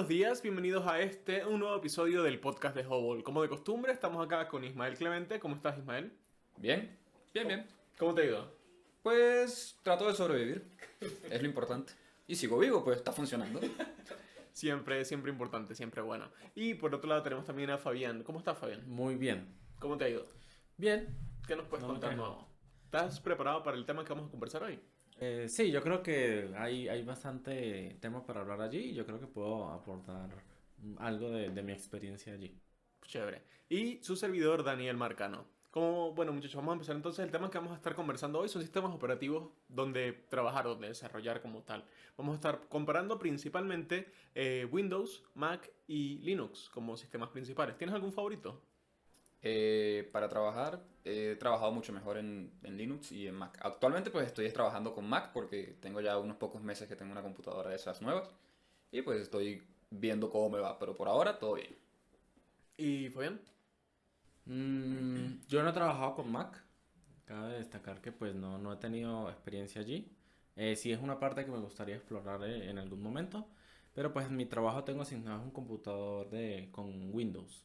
días, bienvenidos a un nuevo episodio del podcast de Hubble. Como de costumbre, estamos acá con Ismael Clemente. ¿Cómo estás, Ismael? Bien, bien, bien. ¿Cómo te ha ido? Pues trato de sobrevivir, es lo importante. Y sigo vivo, pues está funcionando. Siempre, siempre importante, siempre bueno. Y por otro lado tenemos también a Fabián. ¿Cómo estás, Fabián? Muy bien. ¿Cómo te ha ido? Bien. ¿Qué nos puedes No me contar quejo. nuevo? ¿Estás preparado para el tema que vamos a conversar hoy? Sí, yo creo que hay bastante tema para hablar allí y yo creo que puedo aportar algo de mi experiencia allí. Chévere. Y su servidor, Daniel Marcano. Bueno, muchachos, vamos a empezar entonces. El tema que vamos a estar conversando hoy son sistemas operativos donde trabajar, donde desarrollar como tal. Vamos a estar comparando principalmente Windows, Mac y Linux como sistemas principales. ¿Tienes algún favorito? Para trabajar, he trabajado mucho mejor en Linux y en Mac. Actualmente pues estoy trabajando con Mac porque tengo ya unos pocos meses que tengo una computadora de esas nuevas. Y pues estoy viendo cómo me va, pero por ahora todo bien. ¿Y Fabián? Yo no he trabajado con Mac. Cabe destacar que pues no he tenido experiencia allí. Sí es una parte que me gustaría explorar en algún momento. Pero pues en mi trabajo tengo asignado un computador con Windows.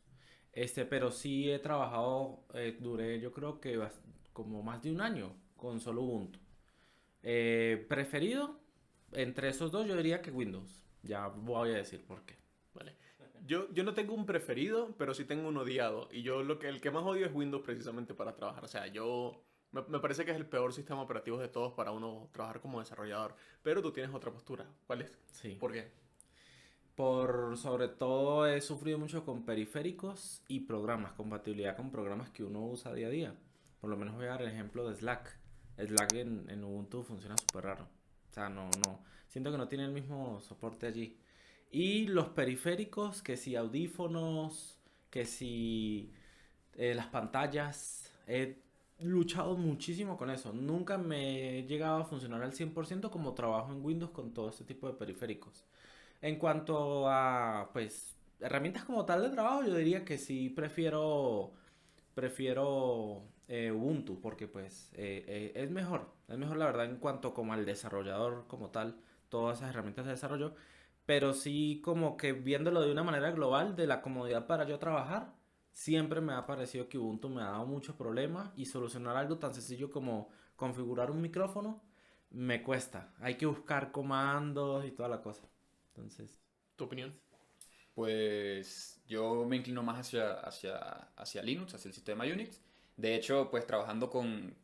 Pero sí he trabajado, duré yo creo que como más de un año con solo Ubuntu. Preferido, entre esos dos yo diría que Windows. Ya voy a decir por qué. Vale. Yo no tengo un preferido, pero sí tengo un odiado. Y yo el que más odio es Windows precisamente para trabajar. O sea, me parece que es el peor sistema operativo de todos para uno trabajar como desarrollador. Pero tú tienes otra postura. ¿Cuál es? Sí. ¿Por qué? Sobre todo he sufrido mucho con periféricos y programas, compatibilidad con programas que uno usa día a día. Por lo menos voy a dar el ejemplo de Slack. Slack en Ubuntu funciona súper raro. O sea, siento que no tiene el mismo soporte allí. Y los periféricos, que si audífonos, que si las pantallas, he luchado muchísimo con eso. Nunca me he llegado a funcionar al 100% como trabajo en Windows con todo este tipo de periféricos. En cuanto a, pues, herramientas como tal de trabajo, yo diría que sí prefiero Ubuntu, porque pues es mejor la verdad en cuanto como al desarrollador como tal, todas esas herramientas de desarrollo, pero sí como que viéndolo de una manera global, de la comodidad para yo trabajar, siempre me ha parecido que Ubuntu me ha dado muchos problemas y solucionar algo tan sencillo como configurar un micrófono me cuesta, hay que buscar comandos y toda la cosa. Entonces, ¿Tu opinión? Pues yo me inclino más hacia Linux, hacia el sistema Unix. De hecho, pues trabajando con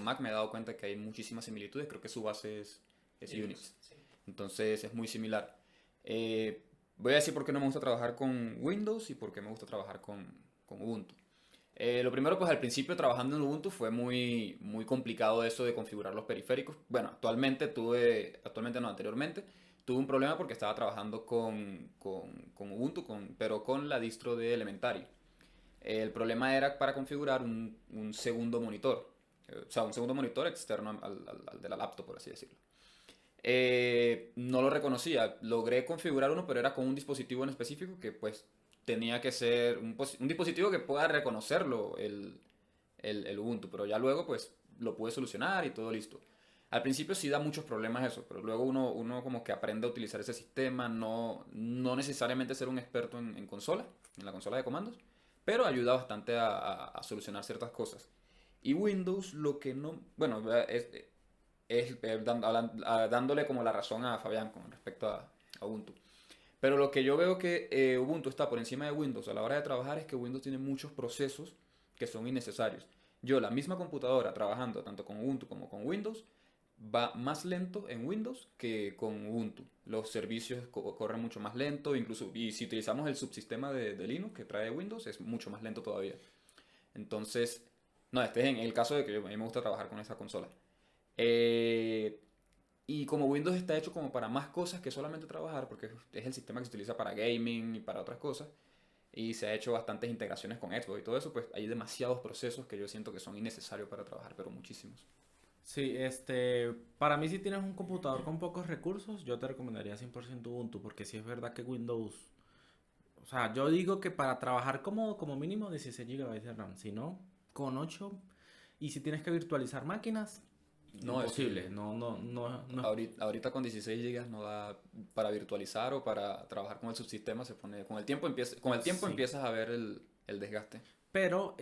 Mac me he dado cuenta que hay muchísimas similitudes. Creo que su base es Unix. Sí. Entonces es muy similar. Voy a decir por qué no me gusta trabajar con Windows y por qué me gusta trabajar con Ubuntu. Lo primero, pues al principio trabajando en Ubuntu fue muy complicado eso de configurar los periféricos. Bueno, actualmente no, anteriormente, tuve un problema porque estaba trabajando con Ubuntu, pero con la distro de Elementary. El problema era para configurar un segundo monitor, o sea, un segundo monitor externo al de la laptop, por así decirlo. No lo reconocía. Logré configurar uno, pero era con un dispositivo en específico que pues tenía que ser un dispositivo que pueda reconocerlo el Ubuntu, pero ya luego pues lo pude solucionar y todo listo. Al principio sí da muchos problemas eso, pero luego uno como que aprende a utilizar ese sistema, no necesariamente ser un experto en consola, en la consola de comandos, pero ayuda bastante a solucionar ciertas cosas. Y Windows lo que no, bueno, dándole como la razón a Fabián con respecto a Ubuntu. Pero lo que yo veo que Ubuntu está por encima de Windows a la hora de trabajar es que Windows tiene muchos procesos que son innecesarios. Yo, la misma computadora, trabajando tanto con Ubuntu como con Windows, va más lento en Windows que con Ubuntu. Los servicios corren mucho más lento, incluso, y si utilizamos el subsistema de Linux que trae Windows, es mucho más lento todavía. Entonces, no, este es en el caso de que a mí me gusta trabajar con esa consola. Eh, y como Windows está hecho como para más cosas que solamente trabajar, porque es el sistema que se utiliza para gaming y para otras cosas, y se ha hecho bastantes integraciones con Xbox y todo eso, pues hay demasiados procesos que yo siento que son innecesarios para trabajar, pero muchísimos. sí, para mí si tienes un computador con pocos recursos, yo te recomendaría 100% Ubuntu, porque sí es verdad que Windows, o sea, yo digo que para trabajar como mínimo 16 GB de RAM, si no, con 8, y si tienes que virtualizar máquinas, No, es imposible. que No. ahorita con 16 gigas no da para virtualizar o para trabajar con el subsistema, se pone, con el tiempo Sí. empiezas a ver el desgaste. Pero,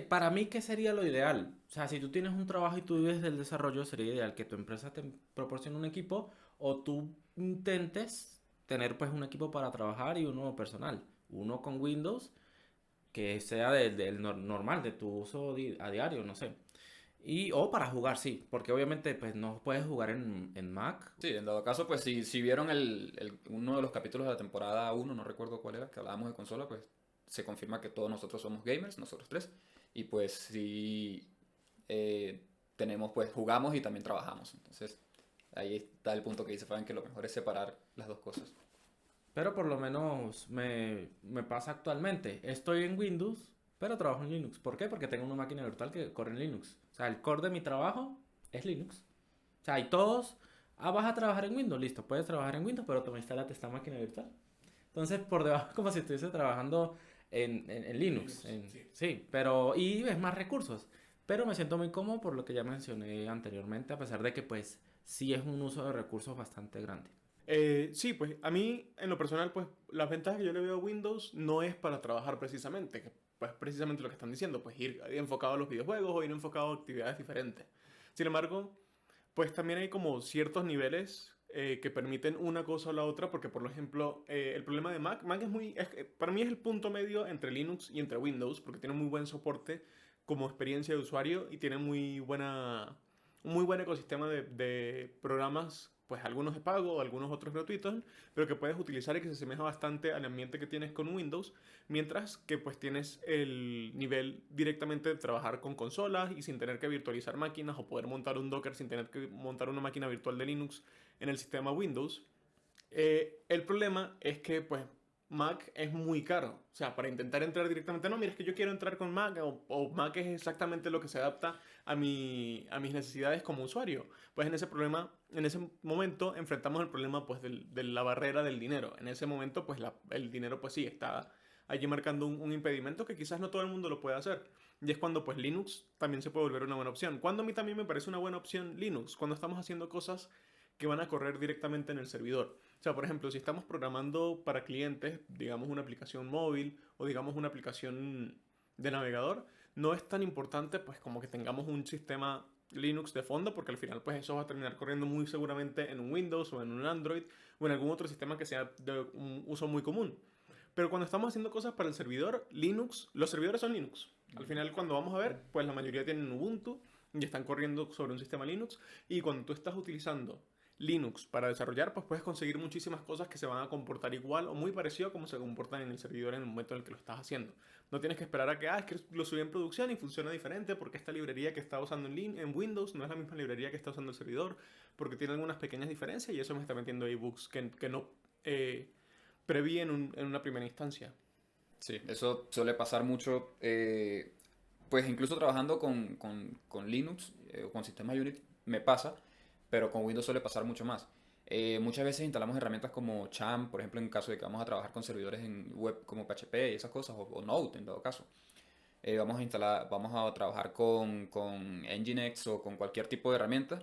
para mí, ¿qué sería lo ideal? O sea, si tú tienes un trabajo y tú vives del desarrollo, sería ideal que tu empresa te proporcione un equipo o tú intentes tener pues un equipo para trabajar y uno personal. Uno con Windows, que sea normal, de tu uso a diario, no sé. O para jugar, sí, porque obviamente pues no puedes jugar en Mac. Sí, en dado caso, pues si vieron uno de los capítulos de la temporada 1, no recuerdo cuál era, que hablábamos de consola, pues se confirma que todos nosotros somos gamers, nosotros tres, y pues sí tenemos, pues jugamos y también trabajamos. Entonces ahí está el punto que dice Fabián, que lo mejor es separar las dos cosas. Pero por lo menos me pasa actualmente. Estoy en Windows, pero trabajo en Linux. ¿Por qué? Porque tengo una máquina virtual que corre en Linux. O sea, el core de mi trabajo es Linux. O sea, y todos, vas a trabajar en Windows, listo, puedes trabajar en Windows, pero toma, instálate esta máquina virtual. Entonces, por debajo, como si estuviese trabajando en Linux. Sí. Sí, y es más recursos. Pero me siento muy cómodo por lo que ya mencioné anteriormente, a pesar de que, pues, sí es un uso de recursos bastante grande. Sí, pues a mí en lo personal, pues las ventajas que yo le veo a Windows no es para trabajar precisamente, que pues precisamente lo que están diciendo, pues ir enfocado a los videojuegos o ir enfocado a actividades diferentes. Sin embargo, pues también hay como ciertos niveles que permiten una cosa o la otra, porque por ejemplo, el problema de Mac es para mí es el punto medio entre Linux y entre Windows, porque tiene muy buen soporte como experiencia de usuario y tiene un muy buen ecosistema de programas, pues algunos de pago, algunos otros gratuitos, pero que puedes utilizar y que se asemeja bastante al ambiente que tienes con Windows, mientras que pues tienes el nivel directamente de trabajar con consolas y sin tener que virtualizar máquinas o poder montar un Docker sin tener que montar una máquina virtual de Linux en el sistema Windows. El problema es que, pues, Mac es muy caro. O sea, para intentar entrar directamente, no, mira, es que yo quiero entrar con Mac, o Mac es exactamente lo que se adapta a mis necesidades como usuario. Pues en ese momento enfrentamos el problema, pues, de la barrera del dinero. En ese momento, pues, el dinero, pues sí, está allí marcando un impedimento que quizás no todo el mundo lo puede hacer. Y es cuando, pues, Linux también se puede volver una buena opción. Cuando a mí también me parece una buena opción Linux, cuando estamos haciendo cosas que van a correr directamente en el servidor. O sea, por ejemplo, si estamos programando para clientes, digamos una aplicación móvil o digamos una aplicación de navegador, no es tan importante pues como que tengamos un sistema Linux de fondo, porque al final pues eso va a terminar corriendo muy seguramente en un Windows o en un Android o en algún otro sistema que sea de un uso muy común. Pero cuando estamos haciendo cosas para el servidor, Linux, los servidores son Linux. Al final cuando vamos a ver, pues la mayoría tienen Ubuntu y están corriendo sobre un sistema Linux. Y cuando tú estás utilizando Linux para desarrollar, pues puedes conseguir muchísimas cosas que se van a comportar igual o muy parecido a como se comportan en el servidor en el momento en el que lo estás haciendo. No tienes que esperar a que, es que lo subí en producción y funciona diferente porque esta librería que está usando en Windows no es la misma librería que está usando el servidor, porque tiene algunas pequeñas diferencias y eso me está metiendo ahí bugs que no preví en una primera instancia. Sí, eso suele pasar mucho, pues incluso trabajando con Linux o con sistemas Unix me pasa, pero con Windows suele pasar mucho más. Muchas veces instalamos herramientas como Champ, por ejemplo, en caso de que vamos a trabajar con servidores en web como PHP y esas cosas, o Node en todo caso. Vamos a trabajar con Nginx o con cualquier tipo de herramienta.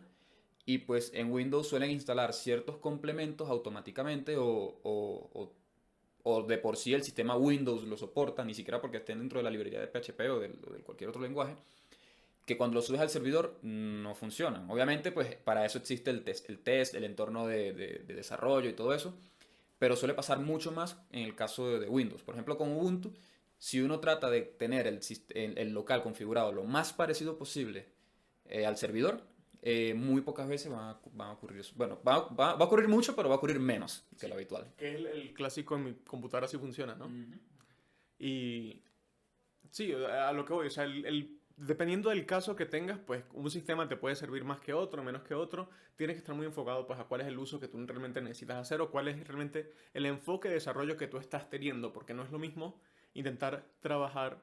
Y pues en Windows suelen instalar ciertos complementos automáticamente o de por sí el sistema Windows lo soporta, ni siquiera porque estén dentro de la librería de PHP o de cualquier otro lenguaje, que cuando lo subes al servidor no funcionan. Obviamente, pues para eso existe el entorno de desarrollo y todo eso, pero suele pasar mucho más en el caso de Windows. Por ejemplo, con Ubuntu, si uno trata de tener el local configurado lo más parecido posible al servidor, muy pocas veces van a ocurrir eso. Bueno, va a ocurrir mucho, pero va a ocurrir menos que lo habitual. Que es el clásico en mi computadora así funciona, ¿no? Ujú. Y sí, a lo que voy, o sea, dependiendo del caso que tengas, pues un sistema te puede servir más que otro, menos que otro. Tienes que estar muy enfocado pues a cuál es el uso que tú realmente necesitas hacer o cuál es realmente el enfoque de desarrollo que tú estás teniendo, porque no es lo mismo intentar trabajar,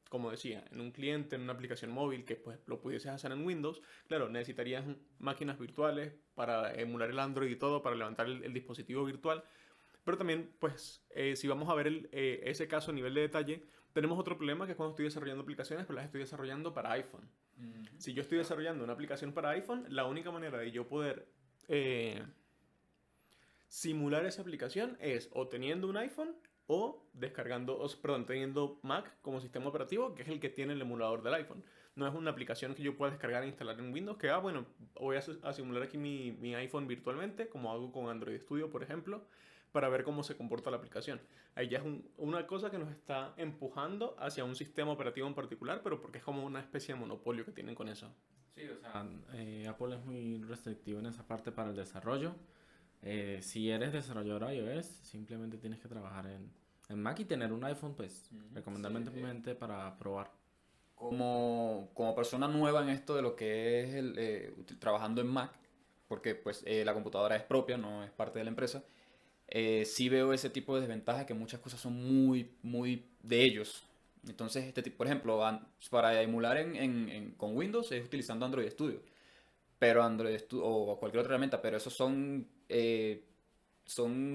como decía, en un cliente, en una aplicación móvil que pues lo pudieses hacer en Windows. Claro, necesitarías máquinas virtuales para emular el Android y todo, para levantar el dispositivo virtual. Pero también, pues, si vamos a ver ese caso a nivel de detalle, tenemos otro problema que es cuando estoy desarrollando aplicaciones, pero las estoy desarrollando para iPhone. Si yo estoy desarrollando una aplicación para iPhone, la única manera de yo poder simular esa aplicación es o teniendo un iPhone o descargando, perdón, teniendo Mac como sistema operativo, que es el que tiene el emulador del iPhone. No es una aplicación que yo pueda descargar e instalar en Windows, que, bueno, voy a simular aquí mi iPhone virtualmente, como hago con Android Studio, por ejemplo, para ver cómo se comporta la aplicación. Ahí ya es una cosa que nos está empujando hacia un sistema operativo en particular, pero porque es como una especie de monopolio que tienen con eso. Sí, o sea, Apple es muy restrictivo en esa parte para el desarrollo. Si eres desarrollador iOS, simplemente tienes que trabajar en Mac y tener un iPhone, pues, recomendablemente para probar. Como persona nueva en esto de lo que es trabajando en Mac, porque pues la computadora es propia, no es parte de la empresa, sí veo ese tipo de desventajas que muchas cosas son muy, muy de ellos. Entonces, este tipo, por ejemplo, para emular con Windows es utilizando Android Studio, pero o cualquier otra herramienta, pero esos son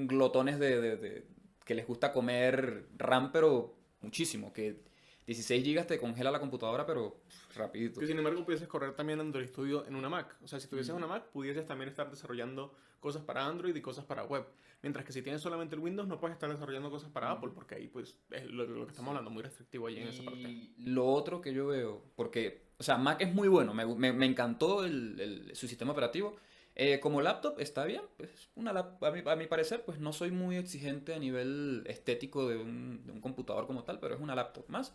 glotones que les gusta comer RAM, pero muchísimo, que 16 gigas te congela la computadora, pero rapidito. Que sin embargo pudieses correr también Android Studio en una Mac. O sea, si tuvieses una Mac, pudieses también estar desarrollando cosas para Android y cosas para web. Mientras que si tienes solamente el Windows, no puedes estar desarrollando cosas para Apple, porque ahí pues es lo que estamos hablando, muy restrictivo ahí en esa parte. Y lo otro que yo veo, porque, o sea, Mac es muy bueno, me encantó su sistema operativo. Como laptop está bien, pues a mi parecer, pues no soy muy exigente a nivel estético de un computador como tal, pero es una laptop más.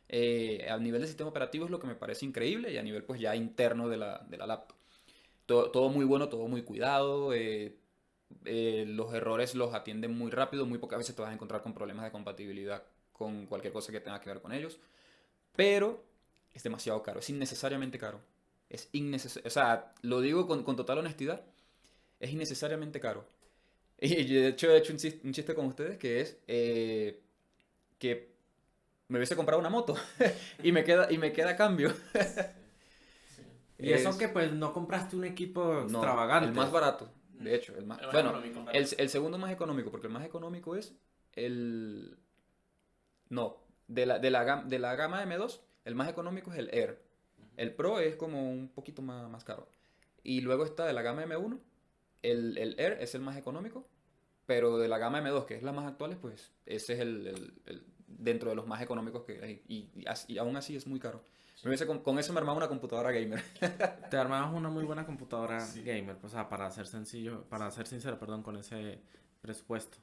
A nivel de sistema operativo es lo que me parece increíble y a nivel pues ya interno de la laptop. Todo muy bueno, todo muy cuidado. Los errores los atienden muy rápido, muy pocas veces te vas a encontrar con problemas de compatibilidad con cualquier cosa que tenga que ver con ellos. Pero es demasiado caro, es innecesariamente caro. Es innecesario, o sea, lo digo con total honestidad, es innecesariamente caro. Y yo, de hecho he hecho un chiste con ustedes que es que me hubiese comprado una moto y me queda a cambio. Y eso que pues no compraste un equipo No, extravagante. el más barato, de hecho, El más bueno, económico. el segundo más económico, porque el más económico es el, no, de la gama M2, el más económico es el Air. El Pro es como un poquito más caro. Y luego está de la gama M1, el Air es el más económico, pero de la gama M2, que es la más actual, pues ese es dentro de los más económicos que hay. Y aún así es muy caro. Con eso me armaba una computadora gamer. Te armabas una muy buena computadora gamer, pues, o sea, para ser sincero, perdón, con ese presupuesto.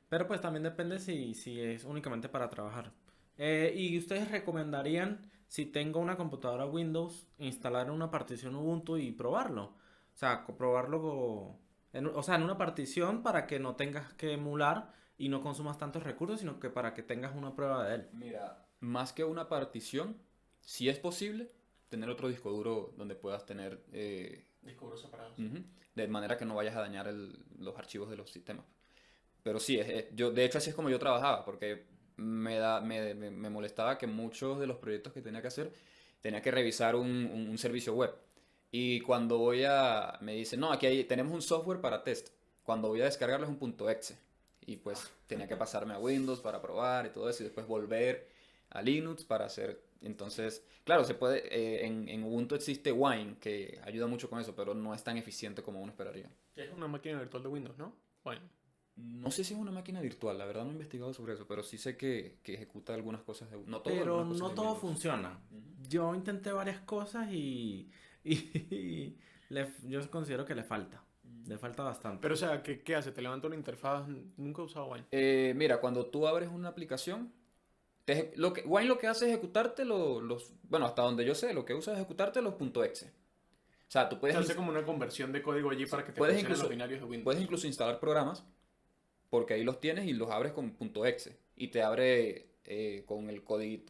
Pero pues también depende si es únicamente para trabajar. ¿Y ustedes recomendarían, si tengo una computadora Windows, instalar una partición Ubuntu y probarlo? O sea, probarlo en una partición para que no tengas que emular y no consumas tantos recursos, sino que para que tengas una prueba de él. Mira, más que una partición, si es posible, tener otro disco duro donde puedas tener, Discos separados. de manera que no vayas a dañar los archivos de los sistemas. Pero sí, yo, de hecho así es como yo trabajaba, porque me molestaba que muchos de los proyectos que tenía que hacer, tenía que revisar un servicio web. Y cuando me dicen, no, aquí tenemos un software para test. Cuando voy a descargarlo es un .exe. Y pues tenía que pasarme a Windows para probar y todo eso, y después volver a Linux para hacer. Entonces, claro, se puede, en Ubuntu existe Wine, que ayuda mucho con eso, pero no es tan eficiente como uno esperaría. Es una máquina virtual de Windows, ¿no? Bueno. No sé si es una máquina virtual, la verdad no he investigado sobre eso, pero sí sé que ejecuta algunas cosas no todo, Pero algunas cosas no de todo Windows. funciona. Yo intenté varias cosas y yo considero que le falta. Le falta bastante. Pero, o sea, ¿qué hace? ¿Te levanta una interfaz? Nunca he usado Wine. Mira, cuando tú abres una aplicación, Wine lo que hace es ejecutarte bueno, hasta donde yo sé, lo que usa es ejecutarte los .exe. O sea, tú Se puedes, hace como una conversión de código allí para que te puedes funcionen incluso, los binarios de Windows. puedes incluso instalar programas, porque ahí los tienes y los abres con .exe. Y te abre con el código,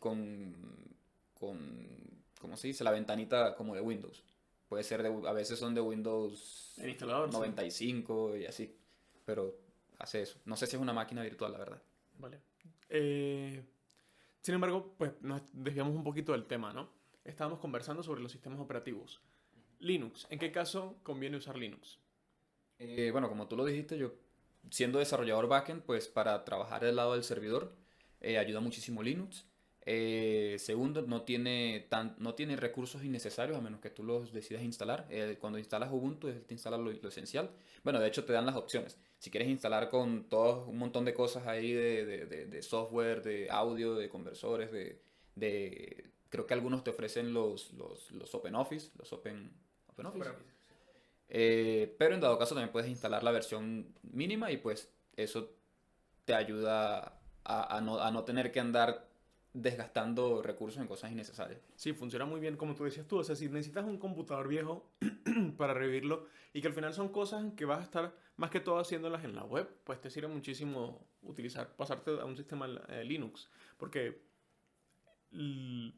¿cómo se dice? La ventanita como de Windows. Puede ser a veces son de Windows El instalador, sí. 95 y así. Pero hace eso. No sé si es una máquina virtual, la verdad. Vale. Sin embargo, pues nos desviamos un poquito del tema, ¿no? Estábamos conversando sobre los sistemas operativos. Linux, ¿en qué caso conviene usar Linux? Bueno, como tú lo dijiste, yo siendo desarrollador backend, pues para trabajar del lado del servidor, ayuda muchísimo Linux. Segundo, no tiene recursos innecesarios a menos que tú los decidas instalar. Cuando instalas Ubuntu, te instala lo esencial. Bueno, de hecho te dan las opciones. Si quieres instalar con todo un montón de cosas ahí de software, de audio, de conversores, creo que algunos te ofrecen los OpenOffice, Open Office. Pero en dado caso también puedes instalar la versión mínima y pues eso te ayuda a no tener que andar desgastando recursos en cosas innecesarias. Sí, funciona muy bien como tú decías tú. O sea, si necesitas un computador viejo para revivirlo y que al final son cosas que vas a estar más que todo haciéndolas en la web, pues te sirve muchísimo pasarte a un sistema Linux. Porque l-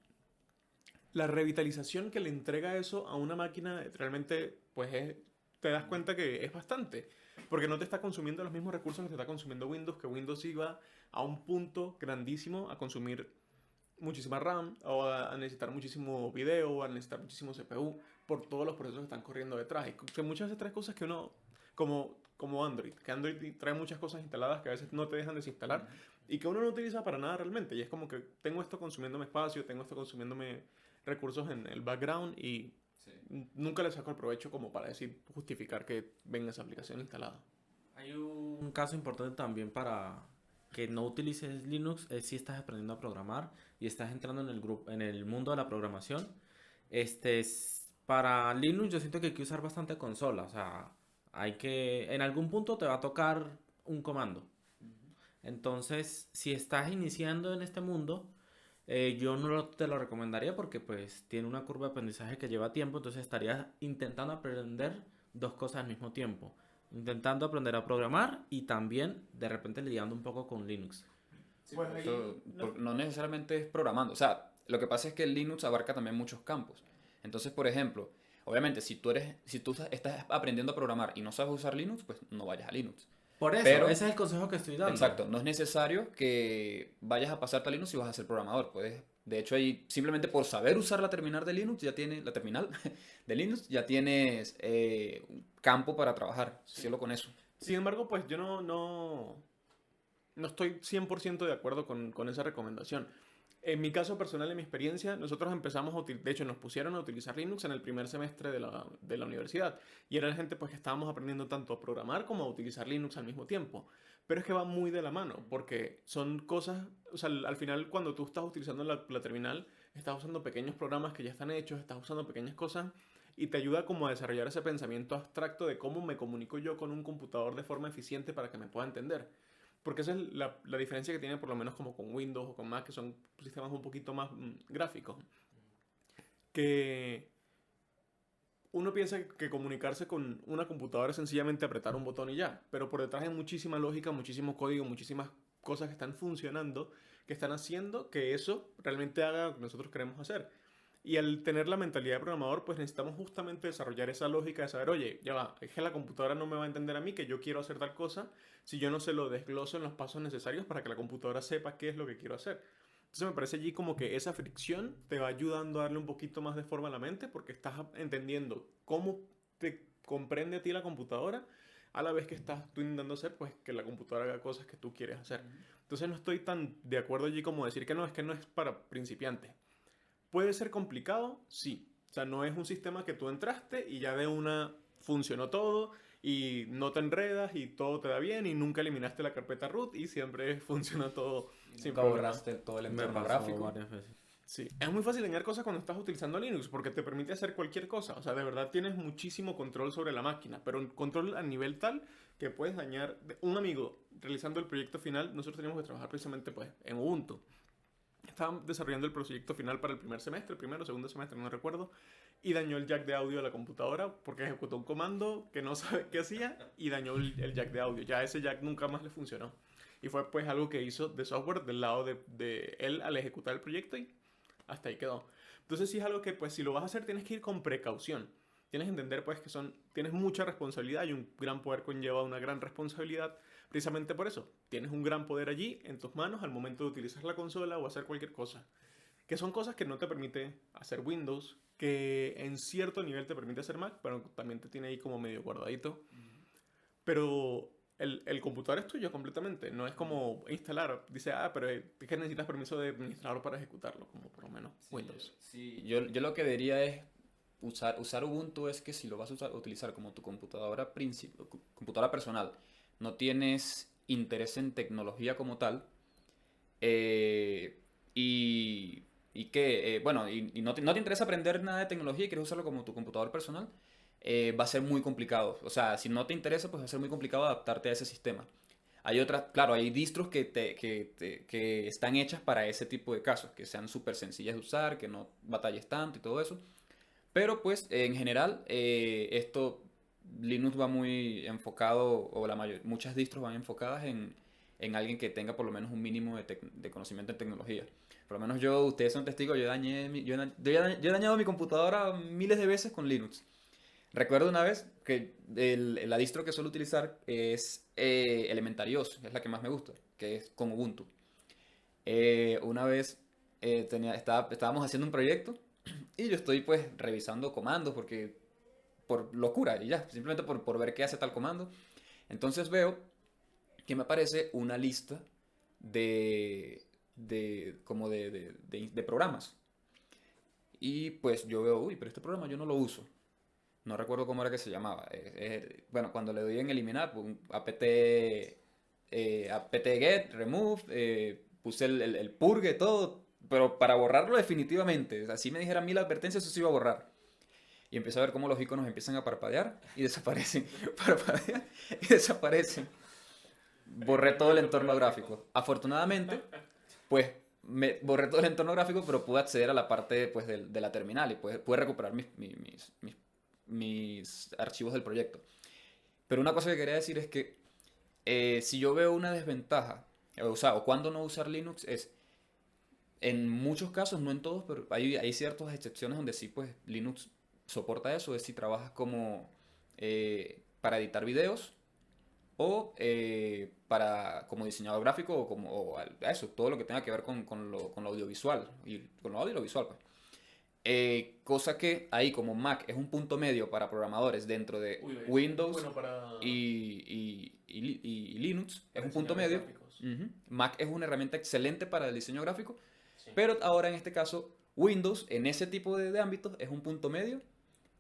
la revitalización que le entrega eso a una máquina realmente, pues te das cuenta que es bastante. Porque no te está consumiendo los mismos recursos que te está consumiendo Windows, que Windows iba a un punto grandísimo a consumir muchísima RAM, o a necesitar muchísimo video, o a necesitar muchísimo CPU, por todos los procesos que están corriendo detrás. Y que muchas veces trae cosas que uno, como Android, que Android trae muchas cosas instaladas que a veces no te dejan desinstalar y que uno no utiliza para nada realmente. Y es como que tengo esto consumiéndome espacio, tengo esto consumiéndome recursos en el background y Sí. nunca le saco el provecho como para decir, justificar que venga esa aplicación instalada. Hay un caso importante también para que no utilices Linux, es si estás aprendiendo a programar y estás entrando en el grupo, en el mundo de la programación. Para Linux yo siento que hay que usar bastante consola, o sea, en algún punto te va a tocar un comando. Entonces, si estás iniciando en este mundo, yo te lo recomendaría porque pues tiene una curva de aprendizaje que lleva tiempo, entonces estarías intentando aprender dos cosas al mismo tiempo. Intentando aprender a programar y también de repente lidiando un poco con Linux. Sí, Pues pero ahí, eso no necesariamente es programando. O sea, lo que pasa es que el Linux abarca también muchos campos. Entonces, por ejemplo, obviamente, si tú estás aprendiendo a programar y no sabes usar Linux, pues no vayas a Linux. Por eso, Pero ese es el consejo que estoy dando. exacto, no es necesario que vayas a pasarte a Linux si vas a ser programador. Puedes, de hecho, ahí simplemente por saber usar la terminal de Linux, la terminal de Linux, ya tienes un campo para trabajar, solo con eso. sin embargo, pues yo no estoy 100% de acuerdo con esa recomendación. En mi caso personal, en mi experiencia, nosotros empezamos de hecho nos pusieron a utilizar Linux en el primer semestre de la universidad. Y era la gente pues que estábamos aprendiendo tanto a programar como a utilizar Linux al mismo tiempo. Pero es que va muy de la mano, porque son cosas, o sea, al final cuando tú estás utilizando la terminal, estás usando pequeños programas que ya están hechos, estás usando pequeñas cosas y te ayuda como a desarrollar ese pensamiento abstracto de cómo me comunico yo con un computador de forma eficiente para que me pueda entender. Porque esa es la diferencia que tiene por lo menos como con Windows o con Mac, que son sistemas un poquito más gráficos. Que uno piensa que comunicarse con una computadora es sencillamente apretar un botón y ya, pero por detrás hay muchísima lógica, muchísimo código, muchísimas cosas que están funcionando, que están haciendo que eso realmente haga lo que nosotros queremos hacer. Y al tener la mentalidad de programador, pues necesitamos justamente desarrollar esa lógica de saber, oye, ya va, es que la computadora no me va a entender a mí que yo quiero hacer tal cosa si yo no se lo desgloso en los pasos necesarios para que la computadora sepa qué es lo que quiero hacer. Entonces me parece allí como que esa fricción te va ayudando a darle un poquito más de forma a la mente porque estás entendiendo cómo te comprende a ti la computadora a la vez que estás tú intentando hacer pues que la computadora haga cosas que tú quieres hacer. Entonces no estoy tan de acuerdo allí como decir que no es para principiantes. ¿Puede ser complicado? Sí. O sea, no es un sistema que tú entraste y ya de una funcionó todo y no te enredas y todo te da bien y nunca eliminaste la carpeta root y siempre funciona todo sin Nunca problema. borraste todo el Me entorno pasó gráfico. varias veces. Sí, es muy fácil dañar cosas cuando estás utilizando Linux porque te permite hacer cualquier cosa. O sea, de verdad tienes muchísimo control sobre la máquina, pero un control a nivel tal que puedes dañar. Un amigo realizando el proyecto final, nosotros teníamos que trabajar precisamente pues en Ubuntu. Estaban desarrollando el proyecto final para el primer semestre, el primero o segundo semestre, no recuerdo, y dañó el jack de audio de la computadora porque ejecutó un comando que no sabe qué hacía y dañó el jack de audio. Ya ese jack nunca más le funcionó. Y fue pues algo que hizo de software del lado de él al ejecutar el proyecto y hasta ahí quedó. Entonces sí es algo que pues si lo vas a hacer tienes que ir con precaución. Tienes que entender pues que tienes mucha responsabilidad y un gran poder conlleva una gran responsabilidad. Precisamente por eso, tienes un gran poder allí en tus manos al momento de utilizar la consola o hacer cualquier cosa. Que son cosas que no te permite hacer Windows, que en cierto nivel te permite hacer Mac, pero también te tiene ahí como medio guardadito. Pero el computador es tuyo completamente. No es como instalar. Dice, pero es que necesitas permiso de administrador para ejecutarlo, como por lo menos Windows. Sí, yo lo que diría es usar Ubuntu es que si lo vas a utilizar como tu computadora computadora personal, no tienes interés en tecnología como tal, eh, y no te interesa aprender nada de tecnología y quieres usarlo como tu computador personal, va a ser muy complicado. O sea, si no te interesa, pues va a ser muy complicado adaptarte a ese sistema. Hay otras, claro, hay distros que están hechas para ese tipo de casos, que sean súper sencillas de usar, que no batalles tanto y todo eso. Pero pues en general, Linux va muy enfocado, o muchas distros van enfocadas en alguien que tenga por lo menos un mínimo de conocimiento en tecnología. Por lo menos ustedes son testigos, yo he dañado mi computadora miles de veces con Linux. Recuerdo una vez que la distro que suelo utilizar es Elementary OS, es la que más me gusta, que es con Ubuntu. Una vez estábamos haciendo un proyecto y yo estoy pues revisando comandos porque por locura y ya, simplemente por ver qué hace tal comando. Entonces veo que me aparece una lista como de programas. Y pues yo veo, uy, pero este programa yo no lo uso. No recuerdo cómo era que se llamaba. Bueno, cuando le doy en eliminar, pues, apt-get, remove, puse el purge, todo, pero para borrarlo definitivamente. O sea, si me dijeran 1000 advertencias, eso se iba a borrar. Y empiezo a ver cómo los iconos empiezan a parpadear y desaparecen. Parpadean y desaparecen. Borré todo el entorno gráfico. Afortunadamente, pues me borré todo el entorno gráfico, pero pude acceder a la parte pues, de la terminal y pude recuperar mis archivos del proyecto. Pero una cosa que quería decir es que si yo veo una desventaja, o cuando no usar Linux, es en muchos casos, no en todos, pero hay ciertas excepciones donde sí, pues Linux soporta eso, es si trabajas para editar videos o como diseñador gráfico eso, todo lo que tenga que ver con lo audiovisual y con lo audiovisual, pues. Cosa que ahí como Mac es un punto medio para programadores dentro de Windows Bueno, para y Linux, es un punto medio. Mac es una herramienta excelente para el diseño gráfico, Sí. pero ahora en este caso Windows en ese tipo de ámbitos es un punto medio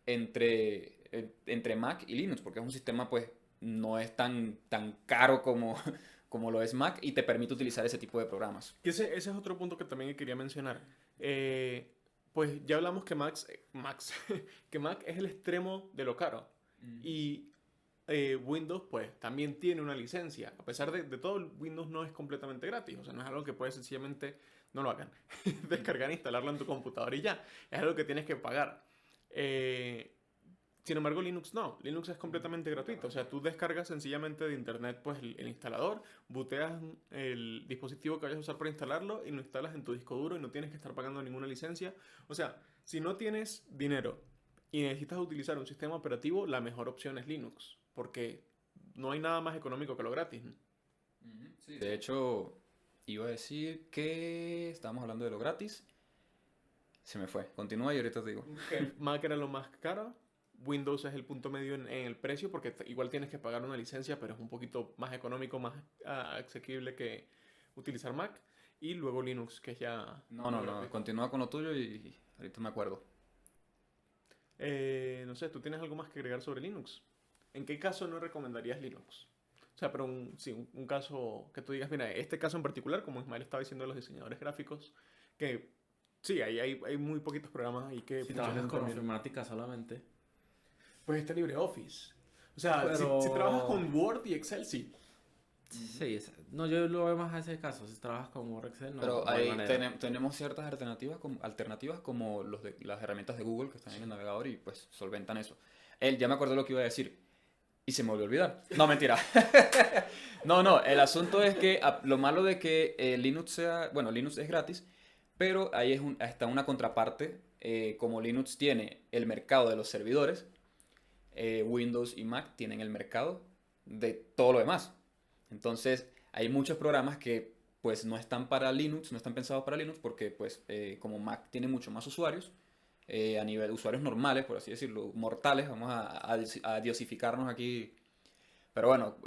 entre Mac y Linux, porque es un sistema pues no es tan caro como lo es Mac y te permite utilizar ese tipo de programas. Y ese es otro punto que también quería mencionar. Pues ya hablamos que que Mac es el extremo de lo caro. Y Windows, pues, también tiene una licencia. A pesar de todo, Windows no es completamente gratis. O sea, no es algo que puedes sencillamente, no lo hagan, descargar e instalarlo en tu computadora y ya. Es algo que tienes que pagar. Sin embargo, Linux no. Linux es completamente gratuito. O sea, tú descargas sencillamente de internet pues, el instalador, booteas el dispositivo que vayas a usar para instalarlo y lo instalas en tu disco duro y no tienes que estar pagando ninguna licencia. O sea, si no tienes dinero y necesitas utilizar un sistema operativo, la mejor opción es Linux. Porque no hay nada más económico que lo gratis. Sí, de hecho, iba a decir que estábamos hablando de lo gratis. Se me fue. Continúa y ahorita te digo. Que Mac era lo más caro. Windows es el punto medio en el precio porque igual tienes que pagar una licencia, pero es un poquito más económico, más asequible que utilizar Mac. Y luego Linux, que es ya... No, continúa con lo tuyo y ahorita me acuerdo. No sé, ¿tú tienes algo más que agregar sobre Linux? ¿En qué caso no recomendarías Linux? O sea, pero un caso que tú digas, mira, este caso en particular, como Ismael estaba diciendo de los diseñadores gráficos, que sí, hay muy poquitos programas ahí que Si trabajas funcionan con también. informática solamente. Pues está LibreOffice. O sea, Pero- si trabajas con Word y Excel, sí. Sí, no, yo lo veo más a ese caso. Si trabajas con Word Excel, no, Pero no hay ahí manera. tenemos ciertas alternativas como las herramientas de Google que están en el navegador y pues solventan eso. Ya me acuerdo lo que iba a decir y se me volvió a olvidar. No, mentira. No, el asunto es que lo malo de que Linux es gratis, pero ahí está una contraparte. Como Linux tiene el mercado de los servidores, Windows y Mac tienen el mercado de todo lo demás. Entonces, hay muchos programas que pues no están para Linux, no están pensados para Linux porque pues como Mac tiene mucho más usuarios, a nivel de usuarios normales, por así decirlo, mortales, vamos a diosificarnos aquí Pero bueno,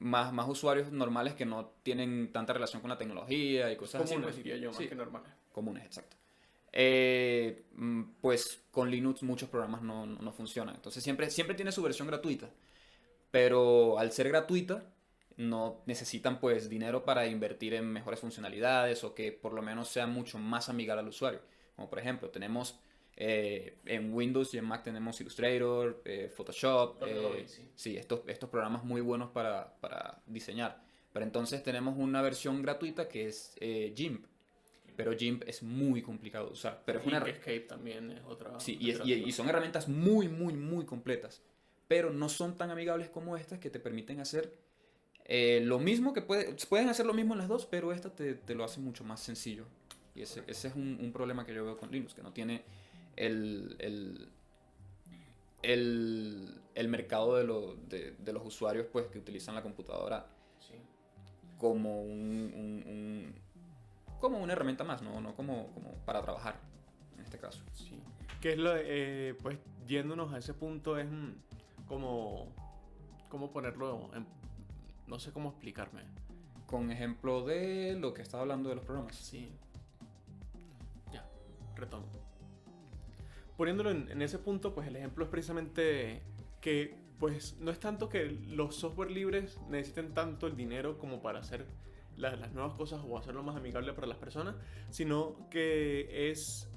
más usuarios normales que no tienen tanta relación con la tecnología y cosas así. Comunes, Pues, diría yo, más sí, que normales. comunes, exacto. Pues con Linux muchos programas no funcionan. Entonces siempre tiene su versión gratuita. Pero al ser gratuita, no necesitan pues dinero para invertir en mejores funcionalidades o que por lo menos sea mucho más amigable al usuario. Como por ejemplo, tenemos en Windows y en Mac tenemos Illustrator, Photoshop, Adobe, sí. sí, estos programas muy buenos para diseñar. Pero entonces tenemos una versión gratuita que es GIMP. Pero GIMP es muy complicado de usar. Pero es una, Inkscape también es otra sí, y alternativa. son herramientas muy completas. Pero no son tan amigables como estas que te permiten hacer lo mismo pueden hacer lo mismo en las dos, pero esta te lo hace mucho más sencillo. Y ese es un problema que yo veo con Linux, que no tiene el, el, el mercado de los usuarios pues, que utilizan la computadora Sí. como como una herramienta más, no como para trabajar, en este caso. Sí. Que es lo pues yéndonos a ese punto es como cómo ponerlo en, no sé cómo explicarme. Con ejemplo de lo que estaba hablando de los programas. Sí. Ya, retomo. Poniéndolo en ese punto, pues el ejemplo es precisamente que pues no es tanto que los software libres necesiten tanto el dinero como para hacer las nuevas cosas o hacerlo más amigable para las personas, sino que es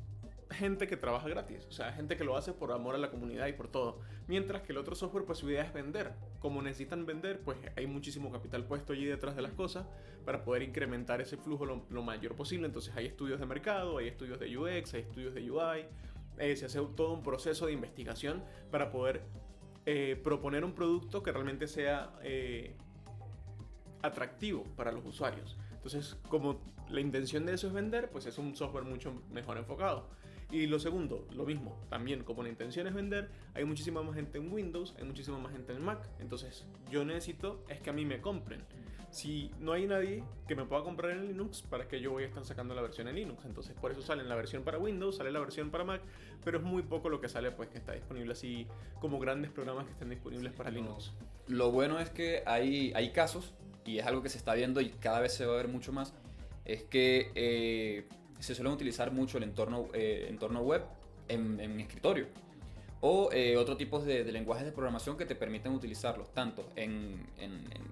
gente que trabaja gratis, o sea, gente que lo hace por amor a la comunidad y por todo. Mientras que el otro software, pues su idea es vender. Como necesitan vender, pues hay muchísimo capital puesto allí detrás de las cosas para poder incrementar ese flujo lo mayor posible. Entonces hay estudios de mercado, hay estudios de UX, hay estudios de UI. Se hace todo un proceso de investigación para poder proponer un producto que realmente sea atractivo para los usuarios. Entonces, como la intención de eso es vender, pues es un software mucho mejor enfocado. Y lo segundo, lo mismo, también como la intención es vender, hay muchísima más gente en Windows, hay muchísima más gente en Mac. Entonces, yo necesito es que a mí me compren. Si no hay nadie que me pueda comprar en Linux, ¿para qué yo voy a estar sacando la versión en Linux? Entonces, por eso sale la versión para Windows, sale la versión para Mac, pero es muy poco lo que sale, pues que está disponible así como grandes programas que estén disponibles para Linux. Lo bueno es que hay casos, y es algo que se está viendo y cada vez se va a ver mucho más, es que se suelen utilizar mucho el entorno web en escritorio. O otro tipo de lenguajes de programación que te permiten utilizarlos tanto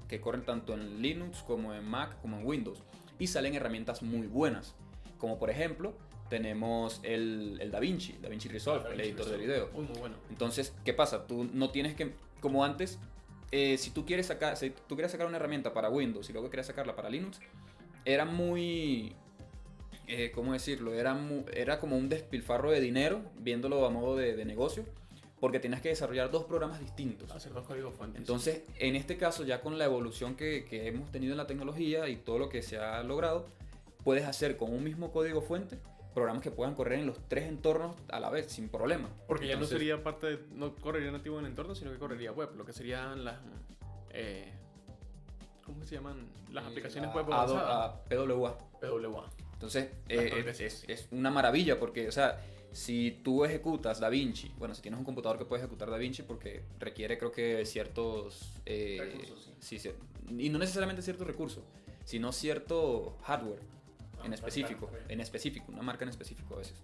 que corren tanto en Linux como en Mac como en Windows. Y salen herramientas muy buenas. Como por ejemplo, tenemos el DaVinci Resolve, el editor de video. Muy bueno. Entonces, ¿qué pasa? Tú no tienes que, como antes, si tú quieres sacar una herramienta para Windows y luego quieres sacarla para Linux, era muy... ¿cómo decirlo? Era como un despilfarro de dinero, viéndolo a modo de negocio, porque tenías que desarrollar dos programas distintos. Hacer dos códigos fuentes. Entonces, en este caso, ya con la evolución que hemos tenido en la tecnología y todo lo que se ha logrado, puedes hacer con un mismo código fuente programas que puedan correr en los tres entornos a la vez, sin problema. Porque ya Entonces, no sería parte no correría nativo en el entorno, sino que correría web, lo que serían las... ¿cómo se llaman? Las aplicaciones web avanzadas. PWA. PWA. Entonces, progresivas. es una maravilla porque, o sea, si tú ejecutas DaVinci, bueno, si tienes un computador que puedes ejecutar DaVinci porque requiere, creo que, ciertos... Recursos, sí. Y no necesariamente ciertos recursos, sino cierto hardware en específico, una marca en específico a veces.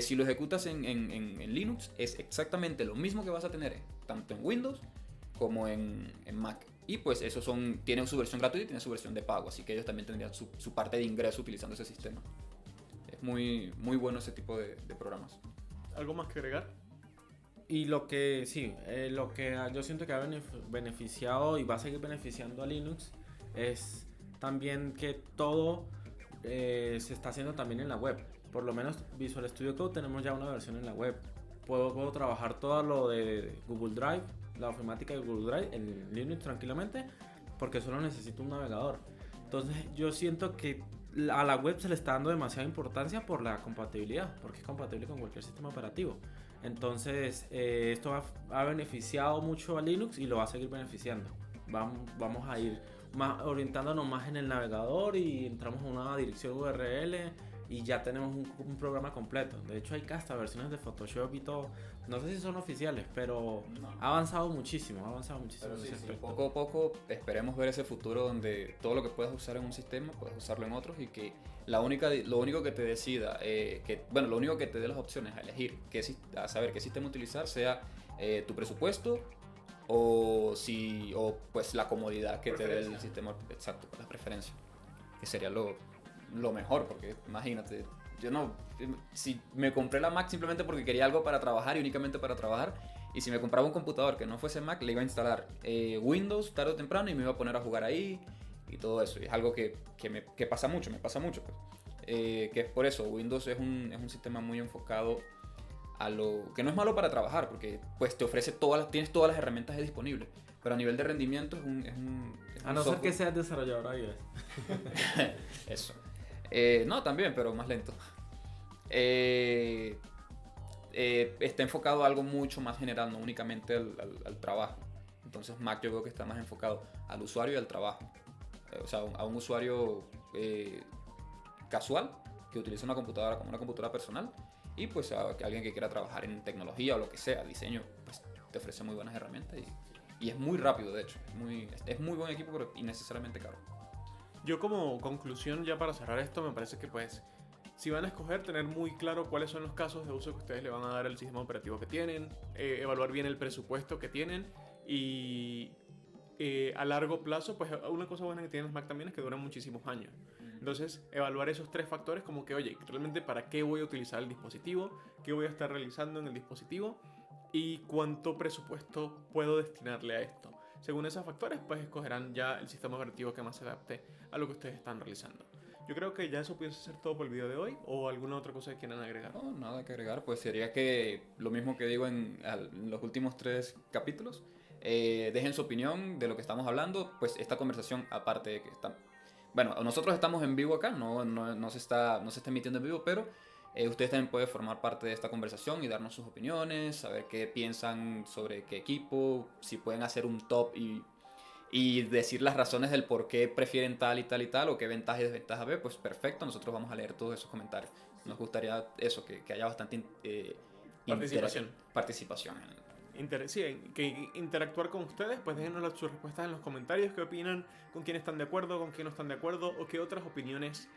Si lo ejecutas en Linux, es exactamente lo mismo que vas a tener tanto en Windows como en Mac. Y pues tienen su versión gratuita y tienen su versión de pago, así que ellos también tendrían su parte de ingreso utilizando ese sistema. Es muy bueno ese tipo de programas. ¿Algo más que agregar? Y lo que yo siento que ha beneficiado y va a seguir beneficiando a Linux es también que todo se está haciendo también en la web. Por lo menos Visual Studio Code tenemos ya una versión en la web. Puedo trabajar todo lo de Google Drive, la ofimática de Google Drive en Linux tranquilamente, porque solo necesito un navegador. Entonces yo siento que a la web se le está dando demasiada importancia por la compatibilidad, porque es compatible con cualquier sistema operativo. Entonces esto ha beneficiado mucho a Linux y lo va a seguir beneficiando. Vamos a ir orientándonos más en el navegador y entramos a una dirección URL y ya tenemos un programa completo. De hecho, hay hasta versiones de Photoshop y todo. No sé si son oficiales, pero ha avanzado muchísimo Pero en sí, ese sí, aspecto. poco a poco esperemos ver ese futuro donde todo lo que puedas usar en un sistema puedes usarlo en otros y que lo único que te decida, lo único que te dé las opciones a elegir, a saber qué sistema utilizar, sea tu presupuesto o pues la comodidad que te dé el sistema exacto, la preferencia, que sería lo mejor, porque imagínate, yo no, si me compré la Mac simplemente porque quería algo para trabajar y únicamente para trabajar, y si me compraba un computador que no fuese Mac, le iba a instalar Windows tarde o temprano y me iba a poner a jugar ahí y todo eso. Y es algo que pasa mucho, me pasa mucho. Pues. Que es por eso, Windows es un sistema muy enfocado a lo que no es malo para trabajar, porque pues te ofrece tienes todas las herramientas disponibles. Pero a nivel de rendimiento es A un no ser software. que seas desarrollador iOS. Eso. No, también, pero más lento. Está enfocado a algo mucho más general, no únicamente al trabajo. Entonces Mac yo creo que está más enfocado al usuario y al trabajo. O sea, a un usuario casual que utiliza una computadora como una computadora personal y pues a alguien que quiera trabajar en tecnología o lo que sea, diseño, pues te ofrece muy buenas herramientas y es muy rápido, de hecho. Es muy buen equipo, pero innecesariamente caro. Yo como conclusión, ya para cerrar esto, me parece que pues si van a escoger, tener muy claro cuáles son los casos de uso que ustedes le van a dar al sistema operativo que tienen, evaluar bien el presupuesto que tienen y a largo plazo, pues una cosa buena que tienen los Mac también es que duran muchísimos años. Entonces, evaluar esos tres factores como que, oye, realmente para qué voy a utilizar el dispositivo, qué voy a estar realizando en el dispositivo y cuánto presupuesto puedo destinarle a esto. Según esos factores, pues escogerán ya el sistema operativo que más se adapte a lo que ustedes están realizando. Yo creo que ya eso puede ser todo por el video de hoy o alguna otra cosa que quieran agregar. No, nada que agregar, pues sería que lo mismo que digo en los últimos 3 capítulos, dejen su opinión de lo que estamos hablando, pues esta conversación aparte de que está... Bueno, nosotros estamos en vivo acá, no se está emitiendo en vivo, pero ustedes también pueden formar parte de esta conversación y darnos sus opiniones, saber qué piensan sobre qué equipo, si pueden hacer un top y decir las razones del por qué prefieren tal y tal y tal, o qué ventaja y desventaja ve, pues perfecto, nosotros vamos a leer todos esos comentarios. Nos gustaría eso, que haya bastante Participación. participación. Que interactuar con ustedes, pues déjenos sus respuestas en los comentarios, qué opinan, con quién están de acuerdo, con quién no están de acuerdo, o qué otras opiniones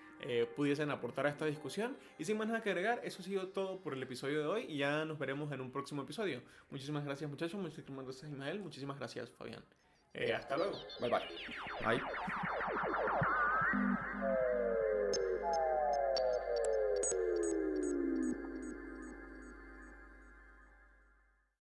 pudiesen aportar a esta discusión. Y sin más nada que agregar, eso ha sido todo por el episodio de hoy y ya nos veremos en un próximo episodio. Muchísimas gracias muchachos, muchísimas gracias Ismael, muchísimas gracias Fabián. Hasta luego. Bye bye. Bye.